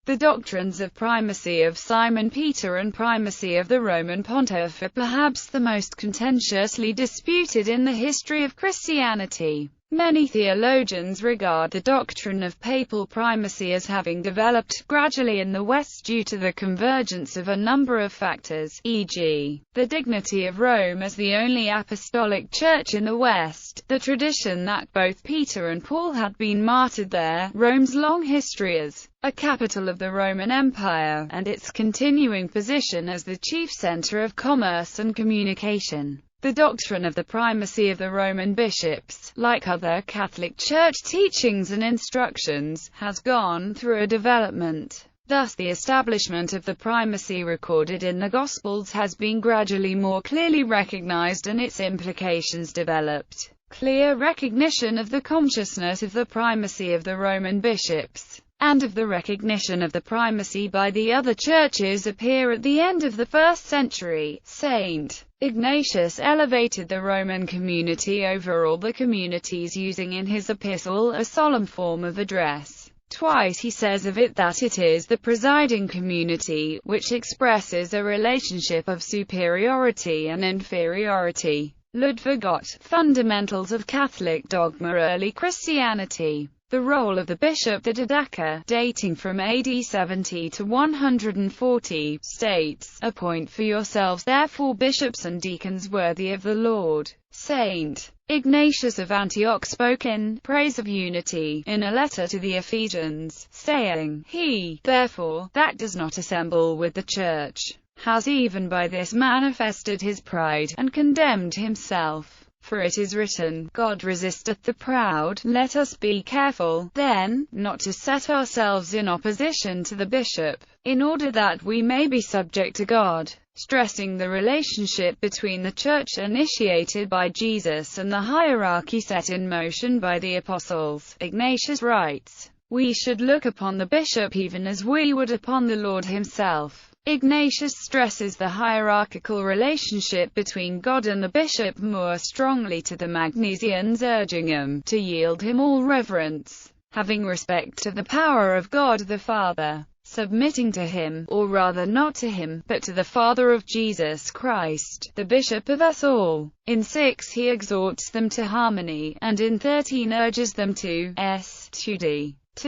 The doctrines of primacy of Simon Peter and primacy of the Roman Pontiff are perhaps the most contentiously disputed in the history of Christianity. Many theologians regard the doctrine of papal primacy as having developed gradually in the West due to the convergence of a number of factors, e.g., the dignity of Rome as the only apostolic church in the West, the tradition that both Peter and Paul had been martyred there, Rome's long history as a capital of the Roman Empire, and its continuing position as the chief center of commerce and communication. The doctrine of the primacy of the Roman bishops, like other Catholic Church teachings and instructions, has gone through a development. Thus the establishment of the primacy recorded in the Gospels has been gradually more clearly recognized and its implications developed. Clear recognition of the consciousness of the primacy of the Roman bishops, and of the recognition of the primacy by the other churches appear at the end of the 1st century. St. Ignatius elevated the Roman community over all the communities, using in his epistle a solemn form of address. Twice he says of it that it is the presiding community, which expresses a relationship of superiority and inferiority. Ludwig Ott, Fundamentals of Catholic Dogma, Early Christianity. The role of the bishop, the Didache, dating from AD 70 to 140, states, "Appoint for yourselves therefore bishops and deacons worthy of the Lord." St. Ignatius of Antioch spoke in praise of unity in a letter to the Ephesians, saying, "He, therefore, that does not assemble with the church, has even by this manifested his pride, and condemned himself. For it is written, God resisteth the proud. Let us be careful, then, not to set ourselves in opposition to the bishop, in order that we may be subject to God," stressing the relationship between the church initiated by Jesus and the hierarchy set in motion by the apostles. Ignatius writes, "We should look upon the bishop even as we would upon the Lord himself." Ignatius stresses the hierarchical relationship between God and the bishop more strongly to the Magnesians, urging them to yield him all reverence, having respect to the power of God the Father, submitting to him, or rather not to him, but to the Father of Jesus Christ, the bishop of us all. In 6 he exhorts them to harmony, and in 13 urges them to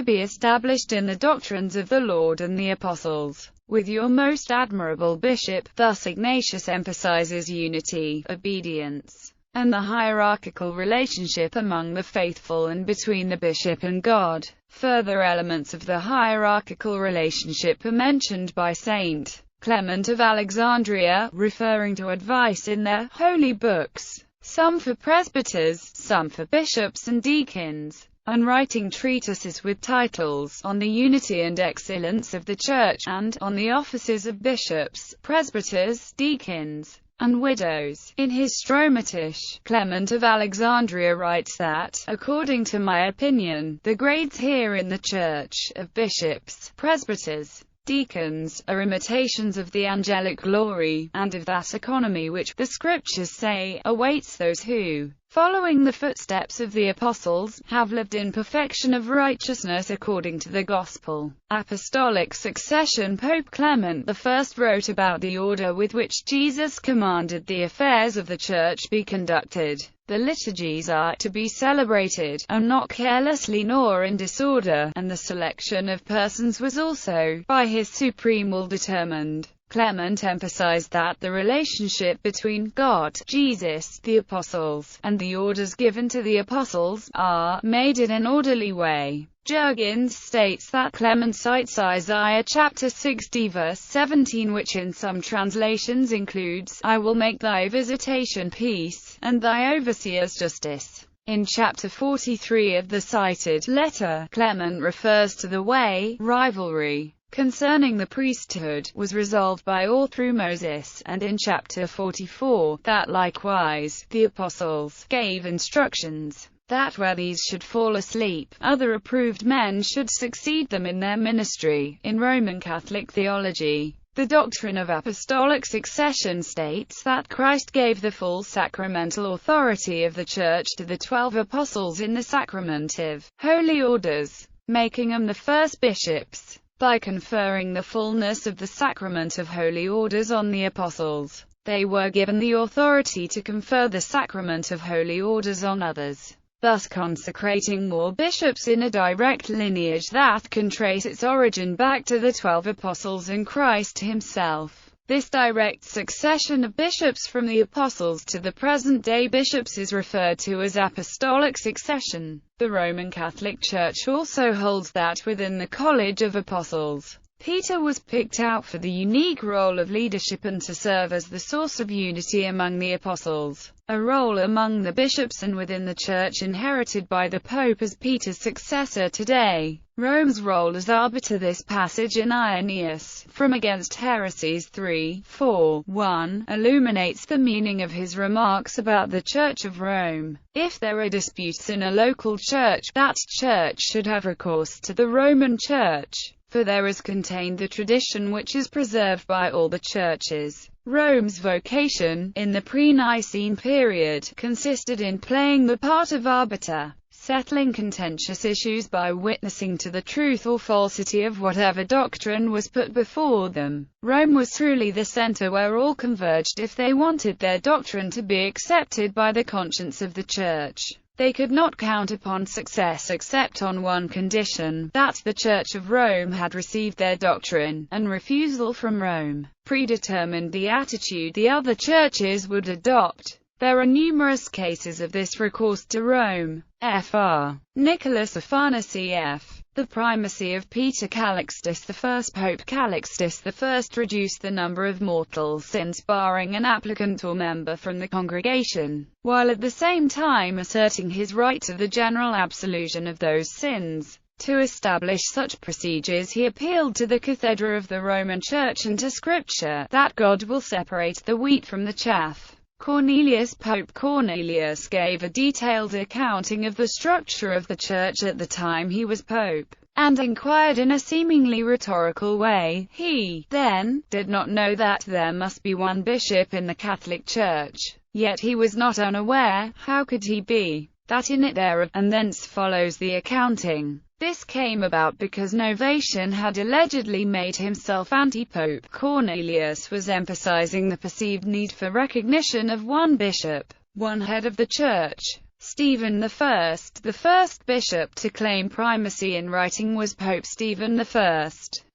be established in the doctrines of the Lord and the apostles, with your most admirable bishop. Thus Ignatius emphasizes unity, obedience, and the hierarchical relationship among the faithful and between the bishop and God. Further elements of the hierarchical relationship are mentioned by St. Clement of Alexandria, referring to advice in their holy books, some for presbyters, some for bishops and deacons, and writing treatises with titles on the unity and excellence of the Church, and on the offices of bishops, presbyters, deacons, and widows. In his Stromatisch, Clement of Alexandria writes that, according to my opinion, the grades here in the Church, of bishops, presbyters, deacons, are imitations of the angelic glory, and of that economy which, the Scriptures say, awaits those who, following the footsteps of the apostles, have lived in perfection of righteousness according to the gospel. Apostolic Succession. Pope Clement I wrote about the order with which Jesus commanded the affairs of the Church be conducted. The liturgies are to be celebrated, and not carelessly nor in disorder, and the selection of persons was also, by his supreme will determined. Clement emphasized that the relationship between God, Jesus, the apostles, and the orders given to the apostles, are made in an orderly way. Jurgens states that Clement cites Isaiah chapter 60 verse 17, which in some translations includes, "I will make thy visitation peace, and thy overseers justice." In chapter 43 of the cited letter, Clement refers to the way rivalry concerning the priesthood was resolved by all through Moses, and in chapter 44, that likewise, the apostles gave instructions that where these should fall asleep, other approved men should succeed them in their ministry. In Roman Catholic theology, the doctrine of Apostolic Succession states that Christ gave the full sacramental authority of the Church to the 12 apostles in the sacrament of holy orders, making them the first bishops. by conferring the fullness of the sacrament of holy orders on the apostles. They were given the authority to confer the sacrament of holy orders on others, thus consecrating more bishops in a direct lineage that can trace its origin back to the 12 apostles and Christ himself. This direct succession of bishops from the apostles to the present-day bishops is referred to as Apostolic Succession. The Roman Catholic Church also holds that within the College of Apostles, Peter was picked out for the unique role of leadership and to serve as the source of unity among the apostles, a role among the bishops and within the Church inherited by the Pope as Peter's successor today. Rome's role as arbiter. This passage in Irenaeus, from Against Heresies 3:4:1, illuminates the meaning of his remarks about the Church of Rome. If there are disputes in a local church, that church should have recourse to the Roman Church, for there is contained the tradition which is preserved by all the churches. Rome's vocation, in the pre-Nicene period, consisted in playing the part of arbiter, settling contentious issues by witnessing to the truth or falsity of whatever doctrine was put before them. Rome was truly the center where all converged if they wanted their doctrine to be accepted by the conscience of the Church. They could not count upon success except on one condition, that the Church of Rome had received their doctrine, and refusal from Rome predetermined the attitude the other churches would adopt. There are numerous cases of this recourse to Rome. Fr. Nicholas of Pharnacy f. The primacy of Peter. Calixtus I. Pope Calixtus I reduced the number of mortal sins barring an applicant or member from the congregation, while at the same time asserting his right to the general absolution of those sins. To establish such procedures he appealed to the cathedra of the Roman Church and to Scripture, that God will separate the wheat from the chaff. Pope Cornelius gave a detailed accounting of the structure of the Church at the time he was pope, and inquired in a seemingly rhetorical way. He, then, did not know that there must be one bishop in the Catholic Church, yet he was not unaware, how could he be, that in it there are, and thence follows the accounting. This came about because Novatian had allegedly made himself anti-pope. Cornelius was emphasizing the perceived need for recognition of one bishop, one head of the Church. Stephen I, the first bishop to claim primacy in writing, was Pope Stephen I.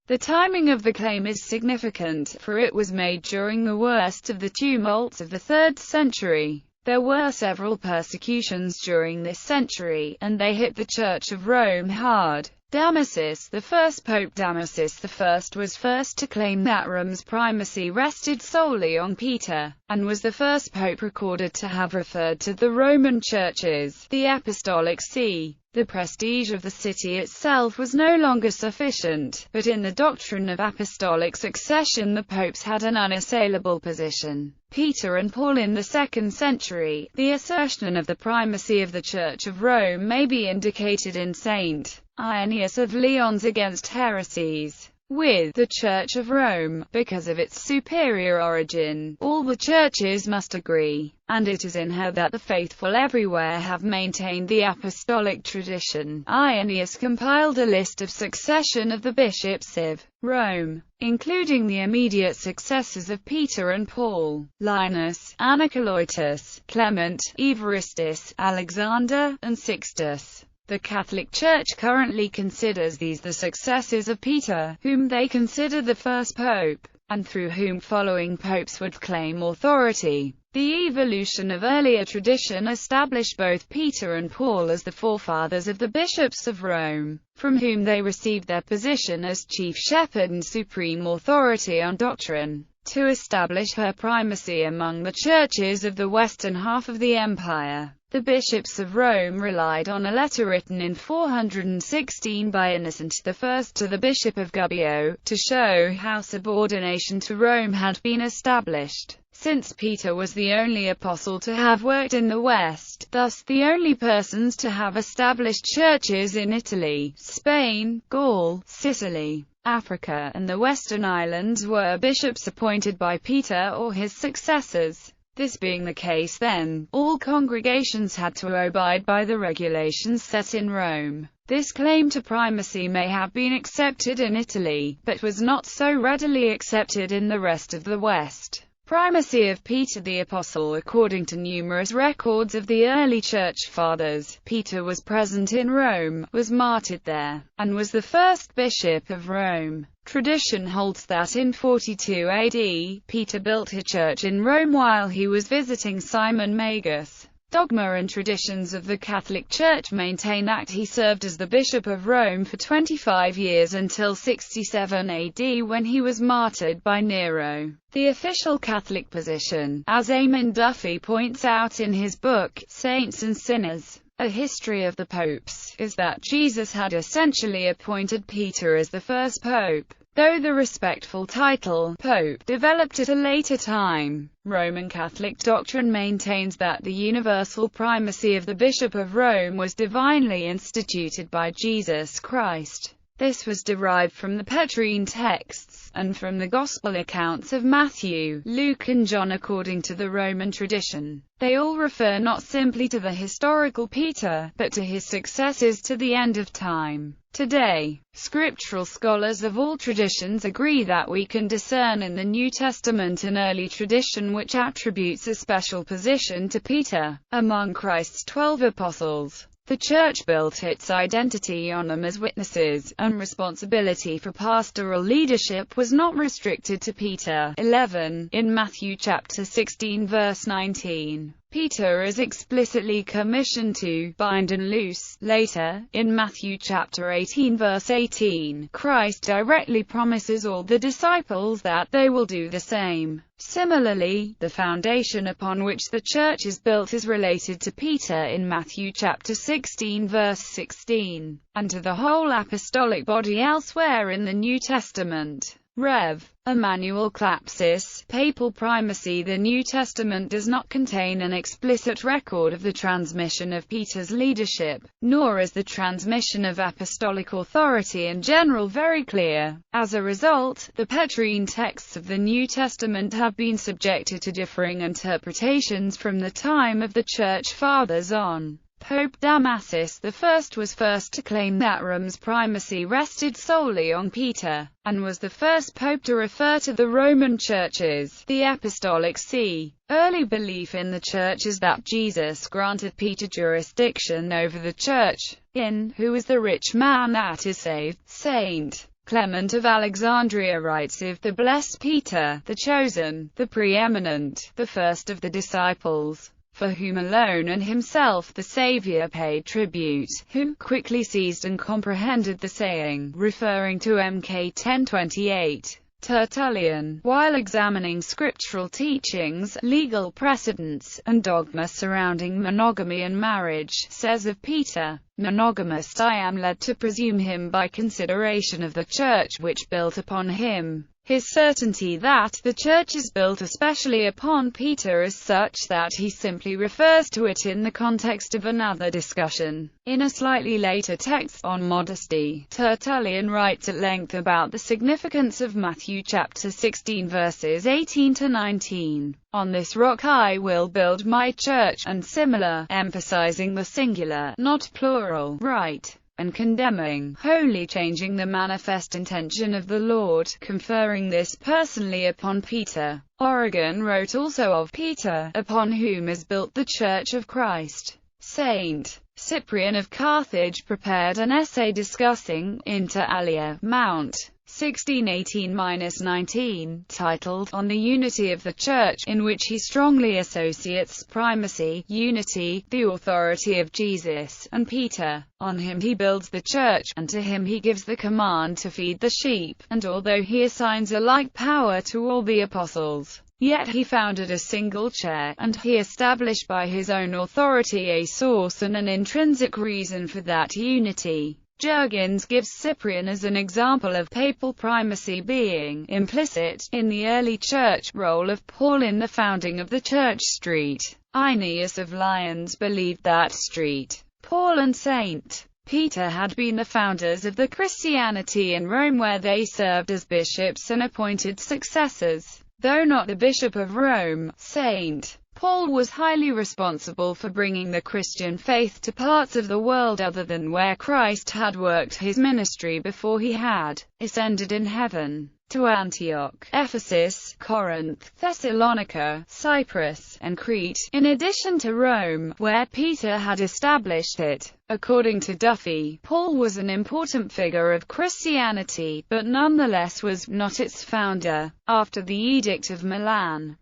The timing of the claim is significant, for it was made during the worst of the tumults of the 3rd century. There were several persecutions during this century, and they hit the Church of Rome hard. Damasus, the first Pope Damasus I, was first to claim that Rome's primacy rested solely on Peter, and was the first pope recorded to have referred to the Roman churches, the Apostolic See. The prestige of the city itself was no longer sufficient, but in the doctrine of apostolic succession the popes had an unassailable position. Peter and Paul in the 2nd century, the assertion of the primacy of the Church of Rome may be indicated in St. Irenaeus of Lyon's Against Heresies. With the Church of Rome, because of its superior origin, all the churches must agree, and it is in her that the faithful everywhere have maintained the apostolic tradition. Irenaeus compiled a list of succession of the bishops of Rome, including the immediate successors of Peter and Paul: Linus, Anacletus, Clement, Evaristus, Alexander, and Sixtus. The Catholic Church currently considers these the successors of Peter, whom they consider the first pope, and through whom following popes would claim authority. The evolution of earlier tradition established both Peter and Paul as the forefathers of the bishops of Rome, from whom they received their position as chief shepherd and supreme authority on doctrine. To establish her primacy among the churches of the western half of the empire, the bishops of Rome relied on a letter written in 416 by Innocent I to the Bishop of Gubbio, to show how subordination to Rome had been established. Since Peter was the only apostle to have worked in the West, thus the only persons to have established churches in Italy, Spain, Gaul, Sicily, Africa, and the Western Islands, were bishops appointed by Peter or his successors. This being the case, then, all congregations had to abide by the regulations set in Rome. This claim to primacy may have been accepted in Italy, but was not so readily accepted in the rest of the West. Primacy of Peter the Apostle. According to numerous records of the early Church Fathers, Peter was present in Rome, was martyred there, and was the first bishop of Rome. Tradition holds that in 42 AD, Peter built a church in Rome while he was visiting Simon Magus. Dogma and traditions of the Catholic Church maintain that he served as the Bishop of Rome for 25 years until 67 AD when he was martyred by Nero. The official Catholic position, as Eamon Duffy points out in his book, Saints and Sinners, A History of the Popes, is that Jesus had essentially appointed Peter as the first pope, though the respectful title, Pope, developed at a later time. Roman Catholic doctrine maintains that the universal primacy of the Bishop of Rome was divinely instituted by Jesus Christ. This was derived from the Petrine texts, and from the Gospel accounts of Matthew, Luke and John. According to the Roman tradition, they all refer not simply to the historical Peter, but to his successors to the end of time. Today, scriptural scholars of all traditions agree that we can discern in the New Testament an early tradition which attributes a special position to Peter among Christ's 12 apostles. The Church built its identity on them as witnesses, and responsibility for pastoral leadership was not restricted to Peter. 11. In Matthew chapter 16 verse 19, Peter is explicitly commissioned to bind and loose. Later, in Matthew chapter 18 verse 18, Christ directly promises all the disciples that they will do the same. Similarly, the foundation upon which the church is built is related to Peter in Matthew chapter 16 verse 16, and to the whole apostolic body elsewhere in the New Testament. Rev. Emmanuel Clapsis, Papal Primacy. The New Testament does not contain an explicit record of the transmission of Peter's leadership, nor is the transmission of apostolic authority in general very clear. As a result, the Petrine texts of the New Testament have been subjected to differing interpretations from the time of the Church Fathers on. Pope Damasus I was first to claim that Rome's primacy rested solely on Peter, and was the first pope to refer to the Roman churches, the Apostolic See. Early belief in the Church is that Jesus granted Peter jurisdiction over the Church, in who is the rich man that is saved. Saint Clement of Alexandria writes of the blessed Peter, the chosen, the preeminent, the first of the disciples, for whom alone and himself the Saviour paid tribute, who quickly seized and comprehended the saying, referring to Mk 1028. Tertullian, while examining scriptural teachings, legal precedents, and dogma surrounding monogamy and marriage, says of Peter, "Monogamist, I am led to presume him by consideration of the Church which built upon him." His certainty that the Church is built especially upon Peter is such that he simply refers to it in the context of another discussion. In a slightly later text on modesty, Tertullian writes at length about the significance of Matthew chapter 16 verses 18 to 19. "On this rock I will build my church," and similar, emphasizing the singular, not plural, right, and condemning, wholly changing the manifest intention of the Lord, conferring this personally upon Peter. Origen wrote also of Peter, upon whom is built the Church of Christ. Saint Cyprian of Carthage prepared an essay discussing, inter alia, Mount 1618-19, titled, On the Unity of the Church, in which he strongly associates primacy, unity, the authority of Jesus, and Peter. On him he builds the church, and to him he gives the command to feed the sheep, and although he assigns a like power to all the apostles, yet he founded a single chair, and he established by his own authority a source and an intrinsic reason for that unity. Jurgens gives Cyprian as an example of papal primacy being implicit in the early church role of Paul in the founding of the church street. Aeneas of Lyons believed that St. Paul and St. Peter had been the founders of the Christianity in Rome, where they served as bishops and appointed successors. Though not the Bishop of Rome, St. Paul was highly responsible for bringing the Christian faith to parts of the world other than where Christ had worked his ministry before he had ascended in heaven. To Antioch, Ephesus, Corinth, Thessalonica, Cyprus, and Crete, in addition to Rome, where Peter had established it. According to Duffy, Paul was an important figure of Christianity, but nonetheless was not its founder. After the Edict of Milan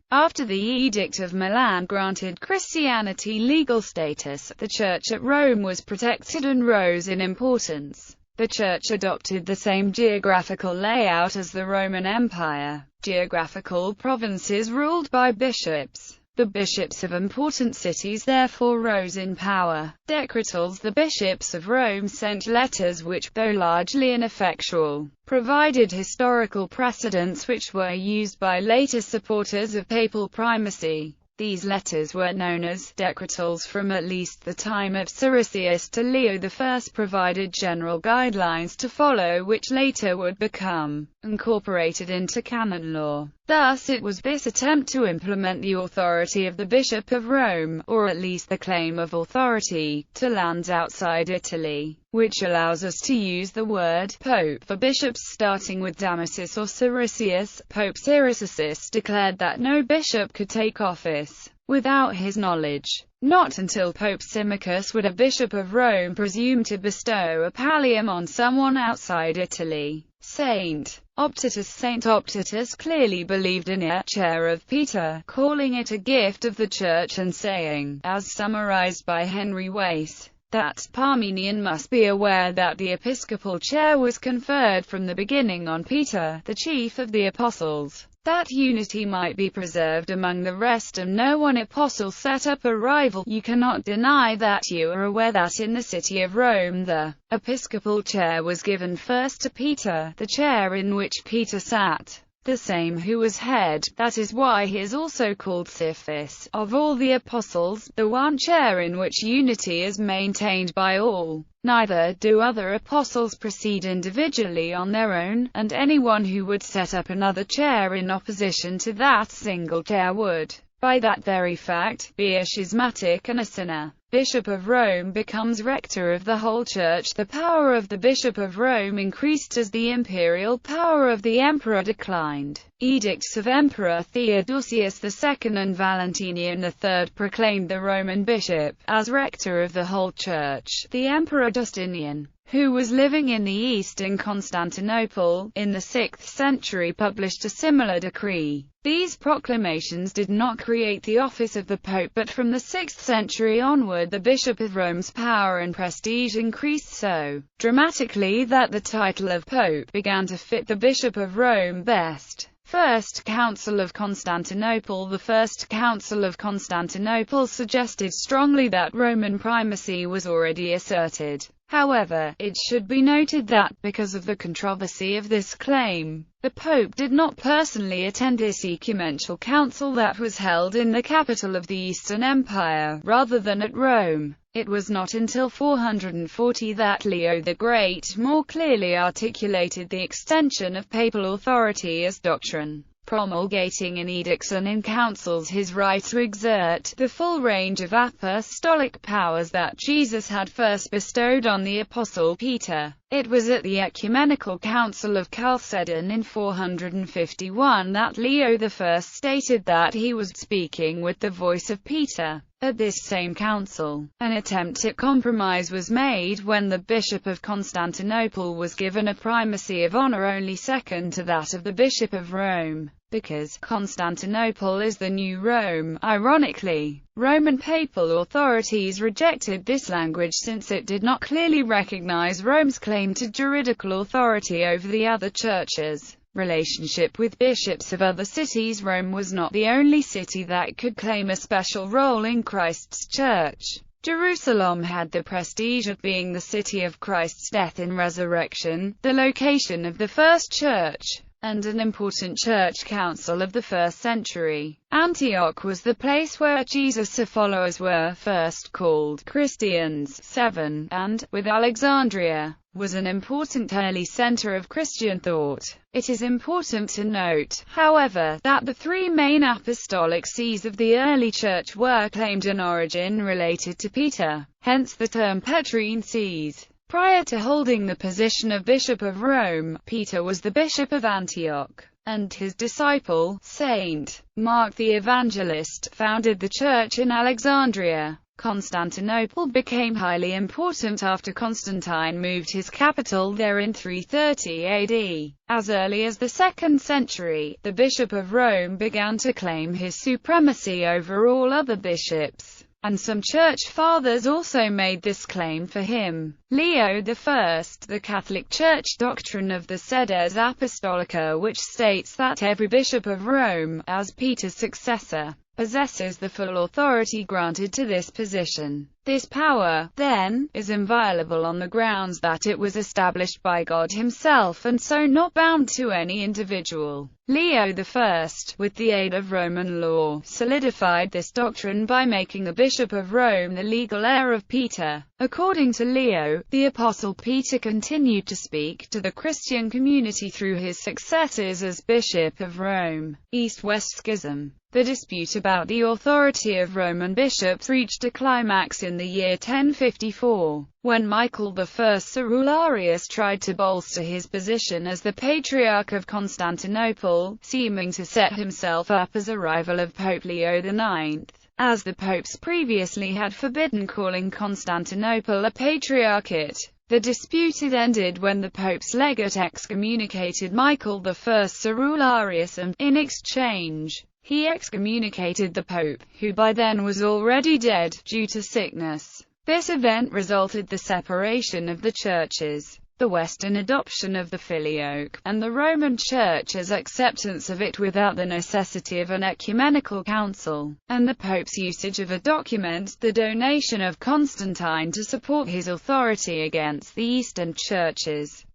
granted Christianity legal status, the Church at Rome was protected and rose in importance. The Church adopted the same geographical layout as the Roman Empire. Geographical provinces ruled by bishops. The bishops of important cities therefore rose in power. Decretals. The bishops of Rome sent letters which, though largely ineffectual, provided historical precedents which were used by later supporters of papal primacy. These letters were known as decretals from at least the time of Siricius to Leo I, provided general guidelines to follow which later would become incorporated into canon law. Thus it was this attempt to implement the authority of the Bishop of Rome, or at least the claim of authority, to lands outside Italy, which allows us to use the word pope for bishops starting with Damasus or Siricius. Pope Siricius declared that no bishop could take office without his knowledge. Not until Pope Symmachus would a bishop of Rome presume to bestow a pallium on someone outside Italy. Saint Optatus clearly believed in a chair of Peter, calling it a gift of the Church and saying, as summarized by Henry Wace, that Parmenian must be aware that the episcopal chair was conferred from the beginning on Peter, the chief of the apostles, that unity might be preserved among the rest and no one apostle set up a rival. You cannot deny that you are aware that in the city of Rome the episcopal chair was given first to Peter, the chair in which Peter sat, the same who was head. That is why he is also called Cephas, of all the apostles, the one chair in which unity is maintained by all. Neither do other apostles proceed individually on their own, and anyone who would set up another chair in opposition to that single chair would, by that very fact, be a schismatic and a sinner. Bishop of Rome becomes rector of the whole Church. The power of the Bishop of Rome increased as the imperial power of the emperor declined. Edicts of Emperor Theodosius II and Valentinian III proclaimed the Roman bishop as rector of the whole Church. The Emperor Justinian, who was living in the East in Constantinople, in the 6th century published a similar decree. These proclamations did not create the office of the Pope, but from the 6th century onward the Bishop of Rome's power and prestige increased so dramatically that the title of Pope began to fit the Bishop of Rome best. First Council of Constantinople. The First Council of Constantinople suggested strongly that Roman primacy was already asserted. However, it should be noted that, because of the controversy of this claim, the Pope did not personally attend this ecumenical council that was held in the capital of the Eastern Empire, rather than at Rome. It was not until 440 that Leo the Great more clearly articulated the extension of papal authority as doctrine, promulgating in edicts and in councils his right to exert the full range of apostolic powers that Jesus had first bestowed on the Apostle Peter. It was at the Ecumenical Council of Chalcedon in 451 that Leo I stated that he was speaking with the voice of Peter. At this same council, an attempt at compromise was made when the Bishop of Constantinople was given a primacy of honor only second to that of the Bishop of Rome. Because Constantinople is the new Rome, ironically, Roman papal authorities rejected this language since it did not clearly recognize Rome's claim to juridical authority over the other churches. Relationship with bishops of other cities. Rome was not the only city that could claim a special role in Christ's church. Jerusalem had the prestige of being the city of Christ's death and resurrection, the location of the first church. and an important church council of the 1st century. Antioch was the place where Jesus' followers were first called Christians. 7. And, with Alexandria, was an important early center of Christian thought. It is important to note, however, that the 3 main apostolic sees of the early church were claimed an origin related to Peter, hence the term Petrine sees. Prior to holding the position of Bishop of Rome, Peter was the Bishop of Antioch, and his disciple, St. Mark the Evangelist, founded the church in Alexandria. Constantinople became highly important after Constantine moved his capital there in 330 AD. As early as the 2nd century, the Bishop of Rome began to claim his supremacy over all other bishops, and some church fathers also made this claim for him. Leo I, the Catholic Church doctrine of the Sedes Apostolica, which states that every bishop of Rome, as Peter's successor, possesses the full authority granted to this position. This power, then, is inviolable on the grounds that it was established by God himself and so not bound to any individual. Leo I, with the aid of Roman law, solidified this doctrine by making the Bishop of Rome the legal heir of Peter. According to Leo, the Apostle Peter continued to speak to the Christian community through his successors as Bishop of Rome. East-West Schism. The dispute about the authority of Roman bishops reached a climax in the year 1054, when Michael I Cerularius tried to bolster his position as the Patriarch of Constantinople, seeming to set himself up as a rival of Pope Leo IX. As the popes previously had forbidden calling Constantinople a patriarchate. The dispute ended when the Pope's legate excommunicated Michael I Cerularius and, in exchange, he excommunicated the Pope, who by then was already dead, due to sickness. This event resulted the separation of the churches, the Western adoption of the Filioque, and the Roman Church's acceptance of it without the necessity of an ecumenical council, and the Pope's usage of a document, the donation of Constantine to support his authority against the Eastern churches.